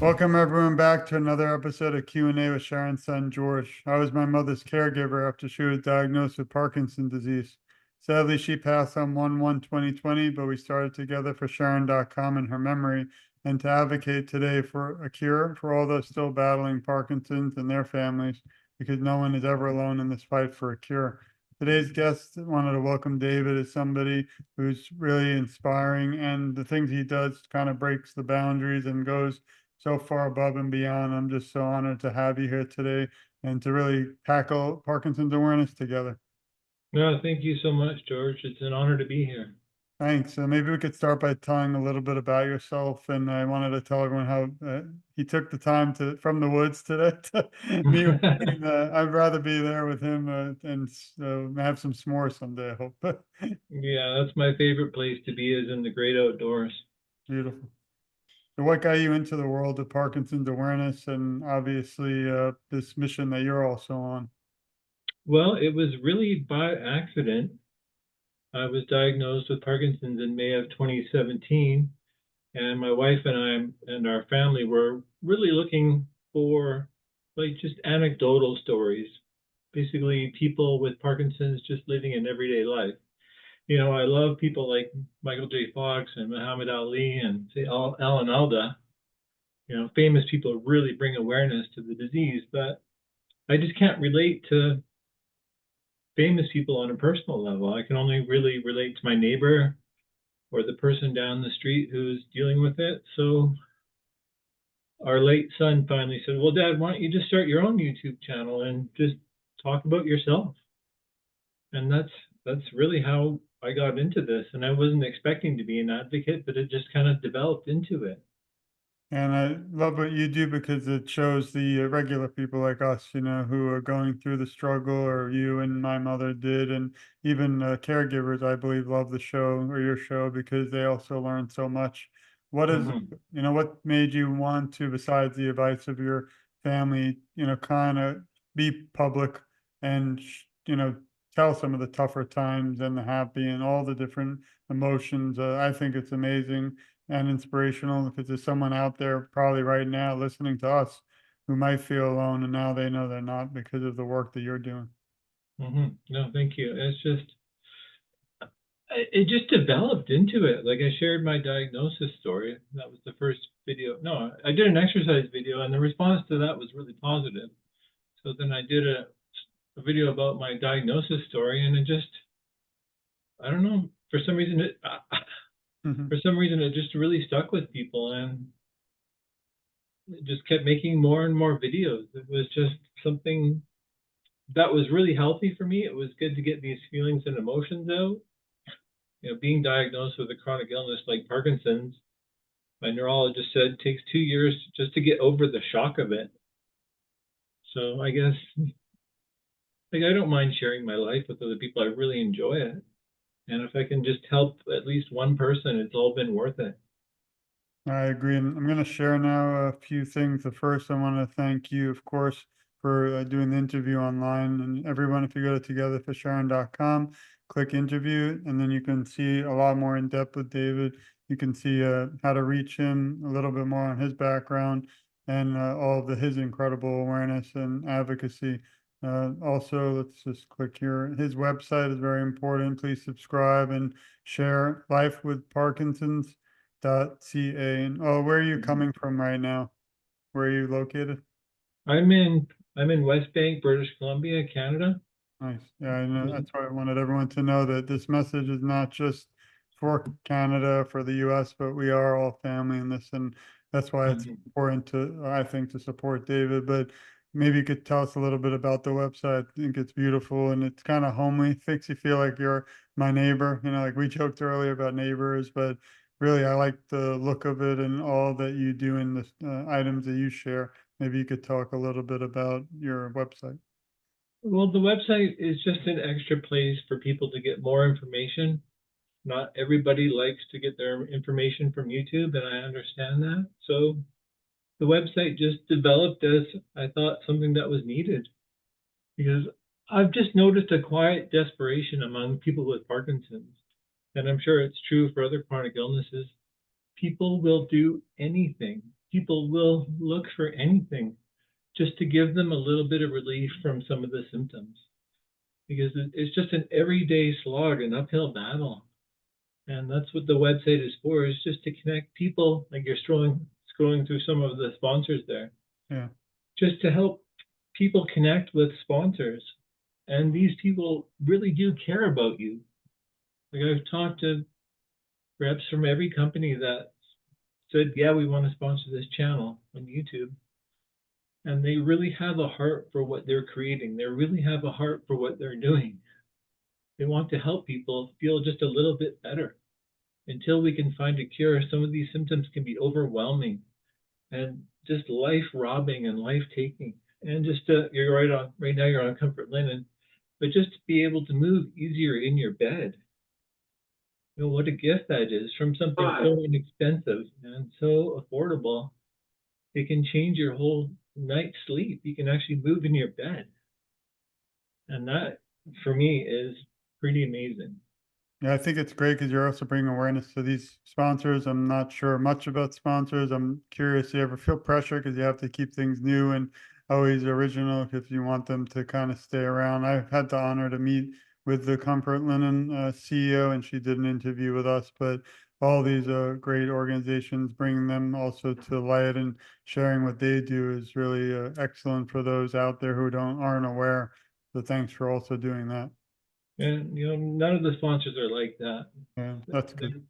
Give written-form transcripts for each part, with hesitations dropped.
Welcome everyone back to another episode of Q&A with Sharon's son George. I was my mother's caregiver after she was diagnosed with Parkinson's disease. Sadly, she passed on 1/1/2020, but we started TogetherForSharon.com in her memory and to advocate today for a cure for all those still battling Parkinson's and their families, because no one is ever alone in this fight for a cure. Today's guest wanted to welcome David as somebody who's really inspiring, and the things he does kind of breaks the boundaries and goes so far above and beyond. I'm just so honored to have you here today and to really tackle Parkinson's awareness together. No, thank you so much, George. It's an honor to be here. Thanks. So maybe we could start by telling a little bit about yourself. And I wanted to tell everyone how he took the time to from the woods today to meet with me. And, I'd rather be there with him and have some s'mores someday, I hope. Yeah, that's my favorite place to be is in the great outdoors. Beautiful. So what got you into the world of Parkinson's awareness and obviously this mission that you're also on? Well, it was really by accident. I was diagnosed with Parkinson's in May of 2017, and my wife and I and our family were really looking for like just anecdotal stories. Basically, people with Parkinson's just living an everyday life. I love people like Michael J. Fox and Muhammad Ali and say Alan Alda. Famous people really bring awareness to the disease, but I just can't relate to famous people on a personal level. I can only really relate to my neighbor or the person down the street who's dealing with it. So our late son finally said, "Well, Dad, why don't you just start your own YouTube channel and just talk about yourself?" And that's really how I got into this. And I wasn't expecting to be an advocate, but it just kind of developed into it. And I love what you do because it shows the regular people like us, who are going through the struggle, or you and my mother did. And even caregivers, I believe, love the show or your show because they also learn so much. What is, Mhm. what made you want to, besides the advice of your family, kind of be public and, tell some of the tougher times and the happy and all the different emotions? I think it's amazing and inspirational because there's someone out there probably right now listening to us who might feel alone, and now they know they're not because of the work that you're doing. No, thank you. It's just it just developed into it. Like I shared my diagnosis story. That was the first video. No, I did an exercise video, and the response to that was really positive. So then I did a video about my diagnosis story, and it just, I don't know, for some reason Mhm. it just really stuck with people, and it just kept making more and more videos. It was just something that was really healthy for me. It was good to get these feelings and emotions out. Being diagnosed with a chronic illness like Parkinson's, my neurologist said it takes 2 years just to get over the shock of it. So I guess like I don't mind sharing my life with other people. I really enjoy it. And if I can just help at least one person, it's all been worth it. I agree. And I'm going to share now a few things. The first, I want to thank you, of course, for doing the interview online. And everyone, if you go to TogetherForSharon.com, click interview, and then you can see a lot more in depth with David. You can see how to reach him, a little bit more on his background, and all of his incredible awareness and advocacy. Also, let's just click here. His website is very important. Please subscribe and share. Life with Parkinson's .ca. And oh, where are you coming from right now? Where are you located? I'm in I'm in West Bank, British Columbia, Canada. Nice. Yeah, I know. That's why I wanted everyone to know that this message is not just for Canada, for the US, but we are all family in this. And that's why it's Mhm. important to, I think, to support David. But maybe you could tell us a little bit about the website. I think it's beautiful and it's kind of homely. Makes you feel like you're my neighbor. Like we joked earlier about neighbors, but really I like the look of it and all that you do in the items that you share. Maybe you could talk a little bit about your website. Well, the website is just an extra place for people to get more information. Not everybody likes to get their information from YouTube, and I understand that. So the website just developed as I thought something that was needed because I've just noticed a quiet desperation among people with Parkinson's, and I'm sure it's true for other chronic illnesses. People will do anything people will look for anything just to give them a little bit of relief from some of the symptoms, because it's just an everyday slog, an uphill battle. And that's what the website is for, is just to connect people, like you're scrolling through some of the sponsors there, Yeah. just to help people connect with sponsors. And these people really do care about you. Like, I've talked to reps from every company that said, yeah, we want to sponsor this channel on YouTube. And they really have a heart for what they're creating. They really have a heart for what they're doing. They want to help people feel just a little bit better. Until we can find a cure, some of these symptoms can be overwhelming and just life robbing and life taking. And just you're right now you're on comfort linen, but just to be able to move easier in your bed, you know what a gift that is, from something so inexpensive and so affordable. It can change your whole night's sleep. You can actually move in your bed, and that for me is pretty amazing. Yeah, I think it's great because you're also bringing awareness to these sponsors. I'm not sure much about sponsors. I'm curious, you ever feel pressure because you have to keep things new and always original if you want them to kind of stay around. I've had the honor to meet with the Comfort Linen CEO, and she did an interview with us. But all these great organizations, bringing them also to light and sharing what they do is really excellent for those out there who aren't aware. So thanks for also doing that. And you know, none of the sponsors are like that. Yeah, that's They're, good.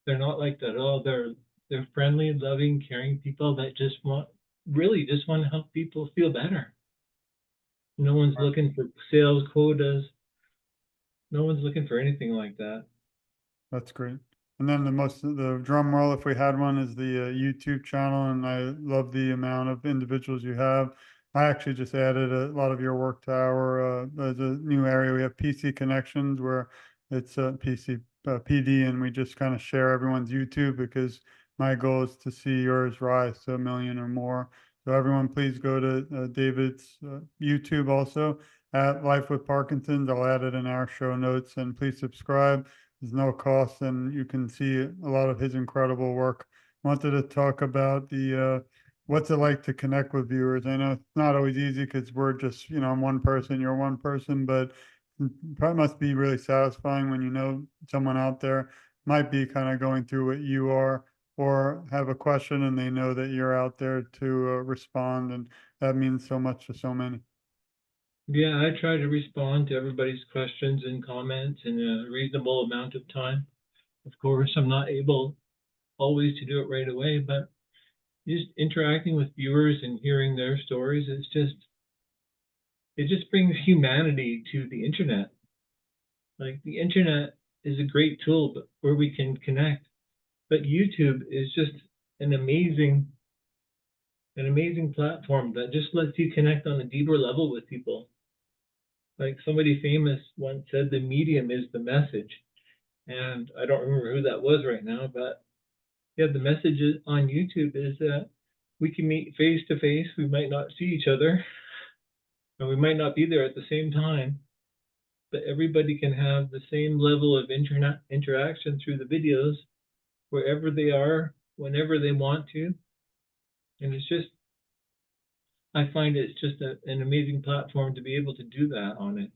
they're not like that at all. They're friendly, loving, caring people that just want to help people feel better. No one's looking for sales quotas. No one's looking for anything like that. That's great. And then the drum roll, if we had one, is the YouTube channel, and I love the amount of individuals you have. I actually just added a lot of your work to our there's a new area. We have PC connections where it's PC PD, and we just kind of share everyone's YouTube because my goal is to see yours rise to 1 million or more. So everyone, please go to David's YouTube also at Life with Parkinson's. I'll add it in our show notes, and please subscribe. There's no cost, and you can see a lot of his incredible work. Wanted to talk about the what's it like to connect with viewers. I know it's not always easy because we're just, I'm one person, you're one person, but it probably must be really satisfying when you know someone out there might be kind of going through what you are or have a question and they know that you're out there to respond, and that means so much to so many. Yeah, I try to respond to everybody's questions and comments in a reasonable amount of time. Of course, I'm not able always to do it right away, but just interacting with viewers and hearing their stories, it just brings humanity to the internet. Like, the internet is a great tool where we can connect, but YouTube is just an amazing platform that just lets you connect on a deeper level with people. Like, somebody famous once said, the medium is the message. And I don't remember who that was right now, but yeah, the message on YouTube is that we can meet face to face. We might not see each other, and we might not be there at the same time, but everybody can have the same level of internet interaction through the videos wherever they are, whenever they want to. And I find it's just an amazing platform to be able to do that on it.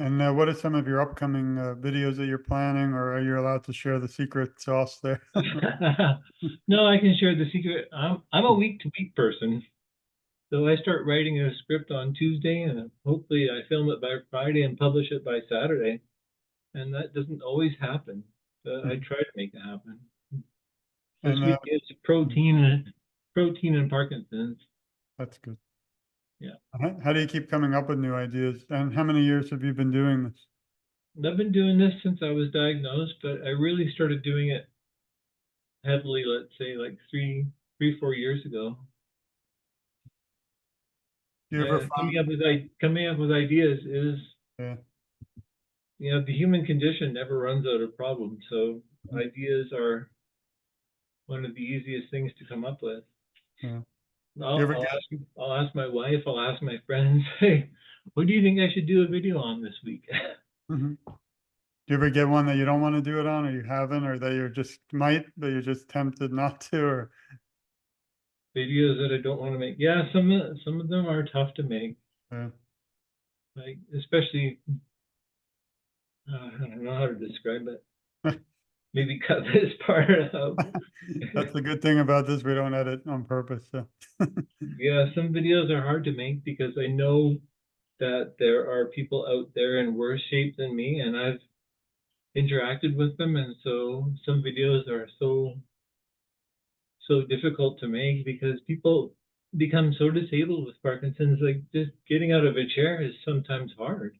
And what are some of your upcoming videos that you're planning, or are you allowed to share the secret sauce there? No, I can share the secret. I'm a week to week person. So I start writing a script on Tuesday, and hopefully I film it by Friday and publish it by Saturday. And that doesn't always happen, but I try to make it happen. This And week is protein and Parkinson's. that's good. Yeah, How do you keep coming up with new ideas? And how many years have you been doing this? I've been doing this since I was diagnosed, but I really started doing it heavily, let's say like 4 years ago. Do you ever Coming up with ideas is, yeah, the human condition never runs out of problems. So ideas are one of the easiest things to come up with. yeah. Do you I'll, ever I'll get ask I'll ask my wife, I'll ask my friends, hey, what do you think I should do a video on this week? mhm. Do you ever get one that you don't want to do it on, or you haven't, or that you're just might, but you're just tempted not to, or videos that I don't want to make. Yeah, some of them are tough to make. Yeah. Like especially, I don't know how to describe it. Maybe cut this part out. That's the good thing about this. We don't edit on purpose. So. Yeah, some videos are hard to make because I know that there are people out there in worse shape than me, and I've interacted with them, and so some videos are so difficult to make because people become so disabled with Parkinson's. Like just getting out of a chair is sometimes hard.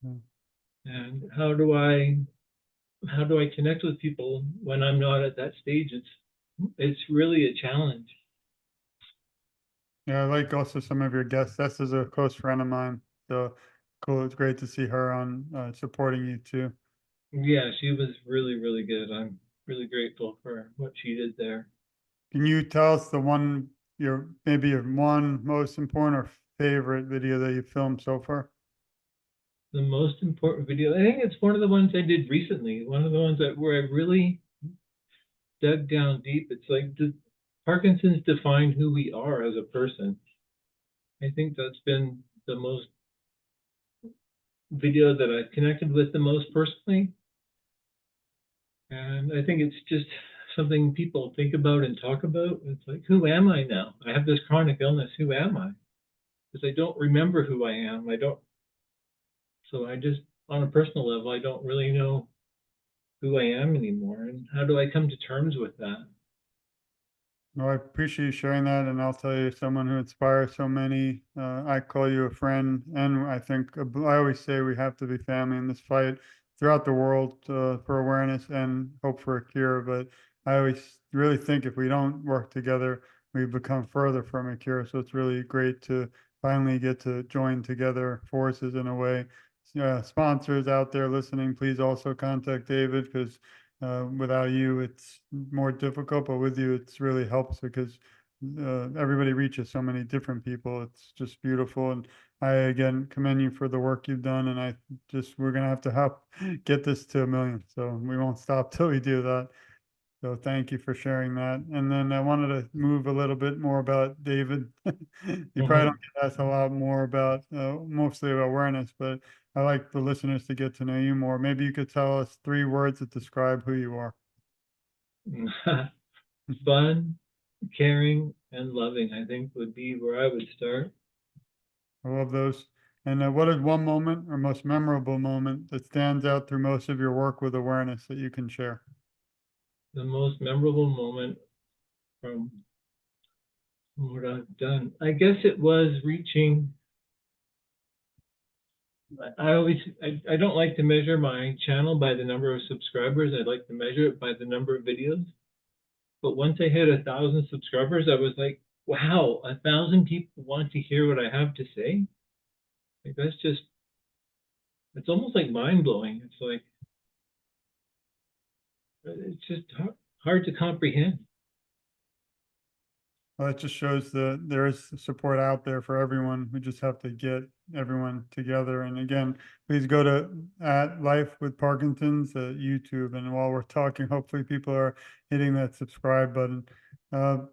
Yeah. And how do I connect with people when I'm not at that stage? It's really a challenge. Yeah, I like also some of your guests. This is a close friend of mine. So cool. It's great to see her on supporting you too. Yeah, she was really, really good. I'm really grateful for what she did there. Can you tell us the one your maybe your one most important or favorite video that you filmed so far? The most important video, I think it's one of the ones I did recently, one of the ones that where I really dug down deep. It's like Parkinson's defined who we are as a person. I think that's been the most video that I've connected with the most personally. And I think it's just something people think about and talk about. It's like, who am I now? I have this chronic illness. Who am I? Because I don't remember who I am. I don't, so I just, on a personal level, I don't really know who I am anymore. And how do I come to terms with that? Well, I appreciate you sharing that, and I'll tell you, someone who inspires so many. I call you a friend, and I think I always say we have to be family in this fight throughout the world for awareness and hope for a cure. But I always really think if we don't work together, we become further from a cure. So it's really great to finally get to join together forces in a way. Sponsors out there listening, please also contact David because without you, it's more difficult, but with you, it's really helps because everybody reaches so many different people. It's just beautiful. And I again commend you for the work you've done. And we're going to have to help get this to 1 million. So we won't stop till we do that. So thank you for sharing that. And then I wanted to move a little bit more about David. You probably Mhm. don't get asked a lot more about mostly about awareness, but I like the listeners to get to know you more. Maybe you could tell us 3 words that describe who you are. Fun, caring, and loving, I think would be where I would start. I love those. And what is one moment or most memorable moment that stands out through most of your work with awareness that you can share? The most memorable moment from what I've done, I guess it was reaching. I don't like to measure my channel by the number of subscribers. I'd like to measure it by the number of videos. But once I hit 1,000 subscribers, I was like, wow, 1,000 people want to hear what I have to say. Like that's just, it's almost like mind blowing. It's like, it's just hard to comprehend. Well, it just shows that there is support out there for everyone. We just have to get everyone together. And again, please go to at Life with Parkinson's YouTube. And while we're talking, hopefully people are hitting that subscribe button.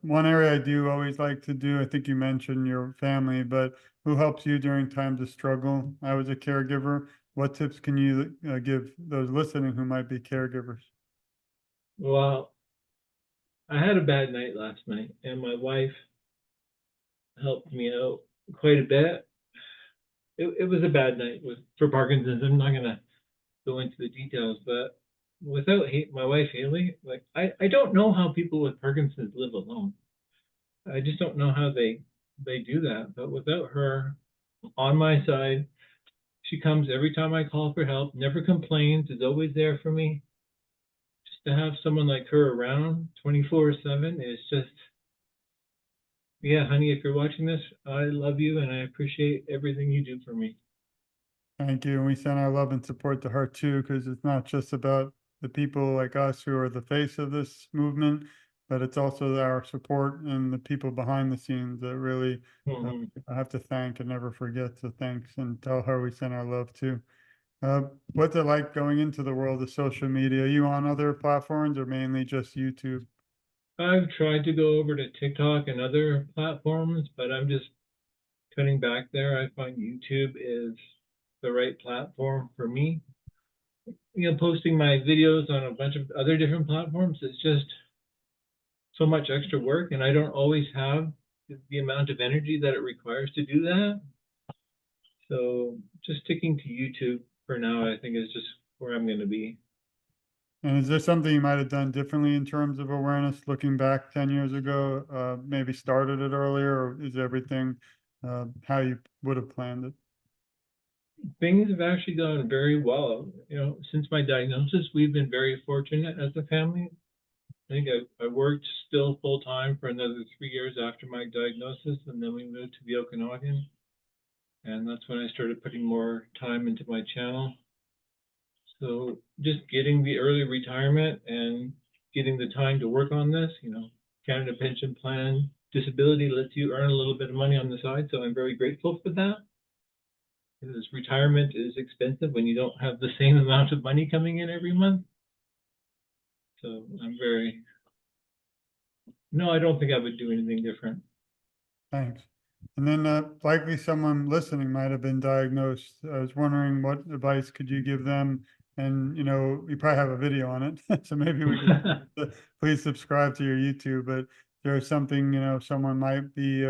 One area I do always like to do, I think you mentioned your family, but who helps you during times of struggle? I was a caregiver. What tips can you give those listening who might be caregivers? Well, I had a bad night last night, and my wife helped me out quite a bit. It was a bad night for Parkinson's. I'm not gonna go into the details, but without my wife Haley, like I don't know how people with Parkinson's live alone. I just don't know how they do that. But without her on my side, she comes every time I call for help, never complains, is always there for me. Just to have someone like her around 24/7 is just, yeah, honey, if you're watching this, I love you and I appreciate everything you do for me. Thank you. And we send our love and support to her too, because it's not just about the people like us who are the face of this movement, but it's also our support and the people behind the scenes that really uh, Mhm. I have to thank and never forget. So thanks and tell her we send our love too. What's it like going into the world of social media? Are you on other platforms or mainly just YouTube? I've tried to go over to TikTok and other platforms, but I'm just cutting back there. I find YouTube is the right platform for me. Posting my videos on a bunch of other different platforms, it's just so much extra work, and I don't always have the amount of energy that it requires to do that. So just sticking to YouTube for now, I think is just where I'm going to be. And is there something you might have done differently in terms of awareness looking back 10 years ago? Maybe started it earlier, or is everything how you would have planned it? Things have actually gone very well. Since my diagnosis, we've been very fortunate as a family. I think I worked still full time for another 3 years after my diagnosis, and then we moved to the Okanagan. And that's when I started putting more time into my channel. So just getting the early retirement and getting the time to work on this, Canada Pension Plan disability lets you earn a little bit of money on the side. So I'm very grateful for that. Because retirement is expensive when you don't have the same amount of money coming in every month. So no, I don't think I would do anything different. Thanks. And then likely someone listening might have been diagnosed. I was wondering what advice could you give them? And you probably have a video on it, so maybe we could please subscribe to your YouTube. But there's something someone might be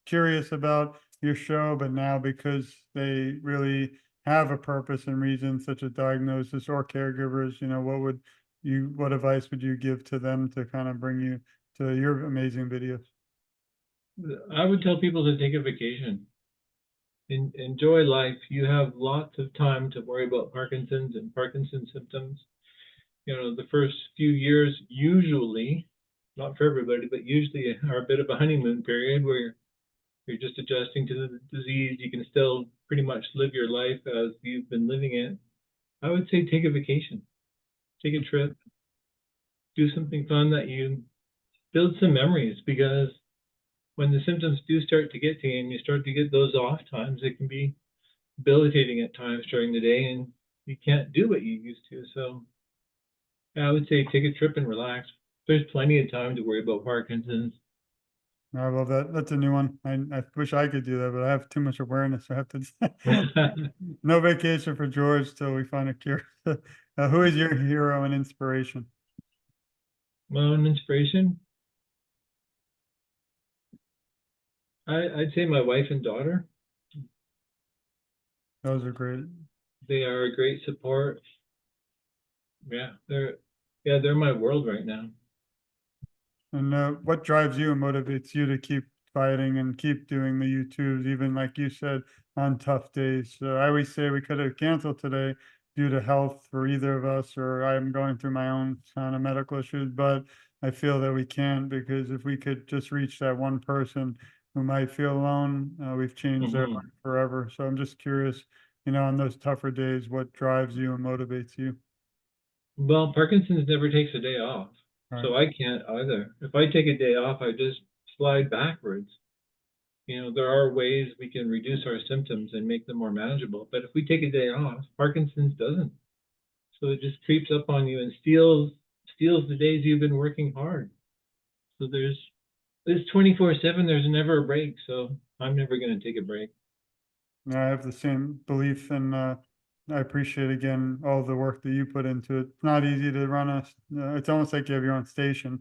curious about your show, but now because they really have a purpose and reason, such as diagnosis or caregivers, what advice would you give to them to kind of bring you to your amazing videos? I would tell people to take a vacation. Enjoy life. You have lots of time to worry about Parkinson's and Parkinson's symptoms. The first few years, usually, not for everybody, but usually are a bit of a honeymoon period where you're just adjusting to the disease. You can still pretty much live your life as you've been living it. I would say take a vacation, take a trip, do something fun that you build some memories, because when the symptoms do start to get to you and you start to get those off times, it can be debilitating at times during the day and you can't do what you used to. So I would say take a trip and relax. There's plenty of time to worry about Parkinson's. I love that. That's a new one. I wish I could do that, but I have too much awareness. I have to no vacation for George till we find a cure. Who is your hero and inspiration? My own inspiration, I'd say my wife and daughter. Those are great. They are a great support. Yeah, they're my world right now. And what drives you and motivates you to keep fighting and keep doing the YouTubes, even like you said, on tough days? I always say we could have canceled today due to health for either of us, or I'm going through my own kind of medical issues, but I feel that we can't, because if we could just reach that one person who might feel alone, we've changed their life forever. So I'm just curious, on those tougher days, what drives you and motivates you? Well, Parkinson's never takes a day off, All right. so I can't either. If I take a day off, I just slide backwards. There are ways we can reduce our symptoms and make them more manageable, but if we take a day off, Parkinson's doesn't. So it just creeps up on you and steals the days you've been working hard. So it's 24/7. There's never a break. So I'm never going to take a break. I have the same belief, and I appreciate again all the work that you put into it. It's not easy to run it's almost like you have your own station.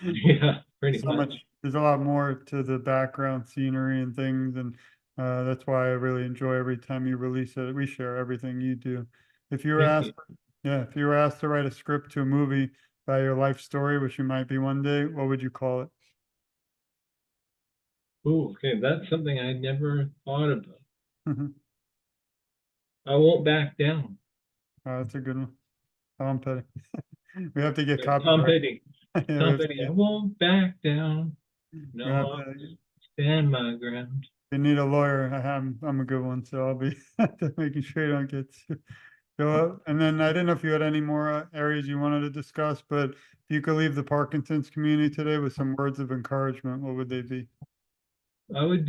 Yeah, pretty So much. much, there's a lot more to the background scenery and things, and that's why I really enjoy every time you release it. We share everything you do. If you were Thank you. asked, yeah, if you were asked to write a script to a movie by your life story, which you might be one day, what would you call it? Oh, okay. That's something I never thought about. I won't back down. That's a good one. Tom Petty. We have to get Tom copyright. Petty. Yeah, we Tom have to Petty. I get, won't back down. we No, have I'll to stand my ground. you need a lawyer. I'm a good one, so I'll be making sure you don't get sued. So, and then I didn't know if you had any more areas you wanted to discuss, but if you could leave the Parkinson's community today with some words of encouragement, what would they be? I would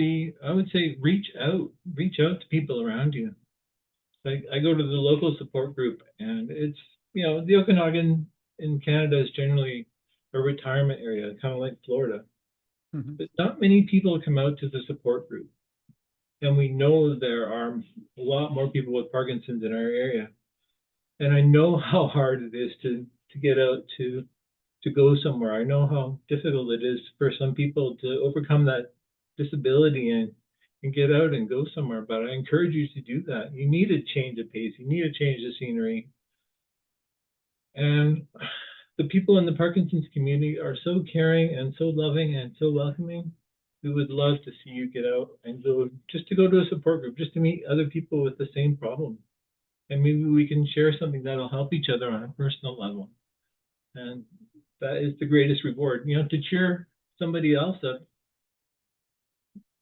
say reach out to people around you. Like I go to the local support group, and it's the Okanagan in Canada is generally a retirement area, kind of like Florida. Mhm. But not many people come out to the support group. And we know there are a lot more people with Parkinson's in our area. And I know how hard it is to get out to go somewhere. I know how difficult it is for some people to overcome that disability and get out and go somewhere. But I encourage you to do that. You need a change of pace. You need to change the scenery. And the people in the Parkinson's community are so caring and so loving and so welcoming. We would love to see you get out and go just to go to a support group, just to meet other people with the same problem. And maybe we can share something that'll help each other on a personal level. And that is the greatest reward. You know, to cheer somebody else up.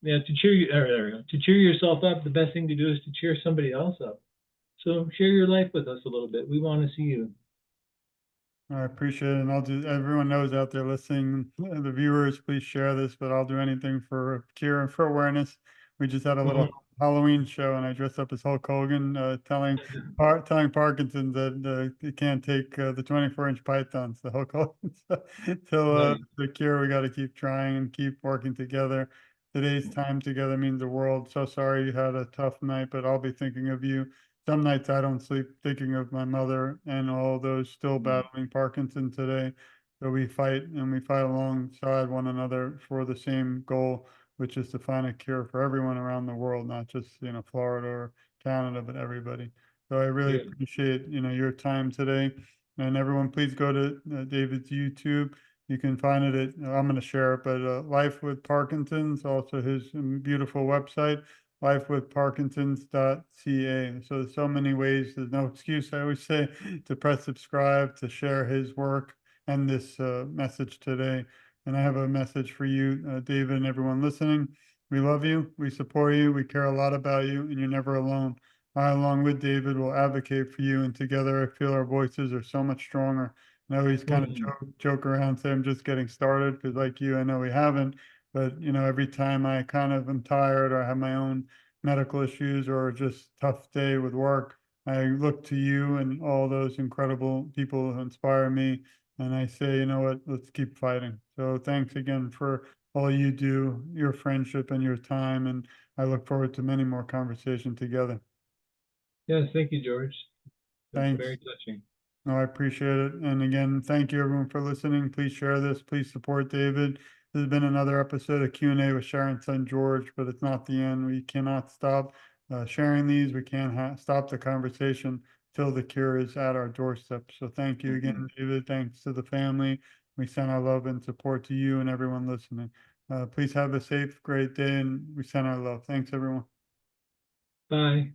Yeah, to cheer you, there we go. To cheer yourself up, the best thing to do is to cheer somebody else up. So share your life with us a little bit. We want to see you. I appreciate it, and I'll do. Everyone knows out there listening, the viewers, please share this. But I'll do anything for cure and for awareness. We just had a little Mhm. Halloween show, and I dressed up as Hulk Hogan, telling Parkinson's that you can't take the 24-inch pythons, the Hulk Hogan. Till Nice. the cure, we got to keep trying and keep working together. Today's time together means the world. So sorry you had a tough night, but I'll be thinking of you. Some nights I don't sleep thinking of my mother and all those still battling Parkinson today. So we fight and we fight alongside one another for the same goal, which is to find a cure for everyone around the world, not just, Florida or Canada, but everybody. So I really Yeah. appreciate, your time today. And everyone, please go to David's YouTube. You can find it at, I'm going to share it, but Life with Parkinson's, also his beautiful website lifewithparkinsons.ca. So there's so many ways. There's no excuse, I always say, to press subscribe, to share his work and this message today. And I have a message for you, David, and everyone listening. We love you. We support you. We care a lot about you, and you're never alone. I, along with David, will advocate for you. And together, I feel our voices are so much stronger. I always kind of Mhm. joke around, say I'm just getting started because, like you, I know we haven't. But every time I kind of am tired or I have my own medical issues or just tough day with work, I look to you and all those incredible people who inspire me. And I say, you know what, let's keep fighting. So thanks again for all you do, your friendship and your time. And I look forward to many more conversations together. Yes, thank you, George. It's Thanks. very touching. No, I appreciate it. And again, thank you everyone for listening. Please share this. Please support David. This has been another episode of Q&A with Sharon's son George, but it's not the end. We cannot stop sharing these. We can't stop the conversation till the cure is at our doorstep. So thank you again, Mhm. David. Thanks to the family. We send our love and support to you and everyone listening. Please have a safe, great day, and we send our love. Thanks, everyone. Bye.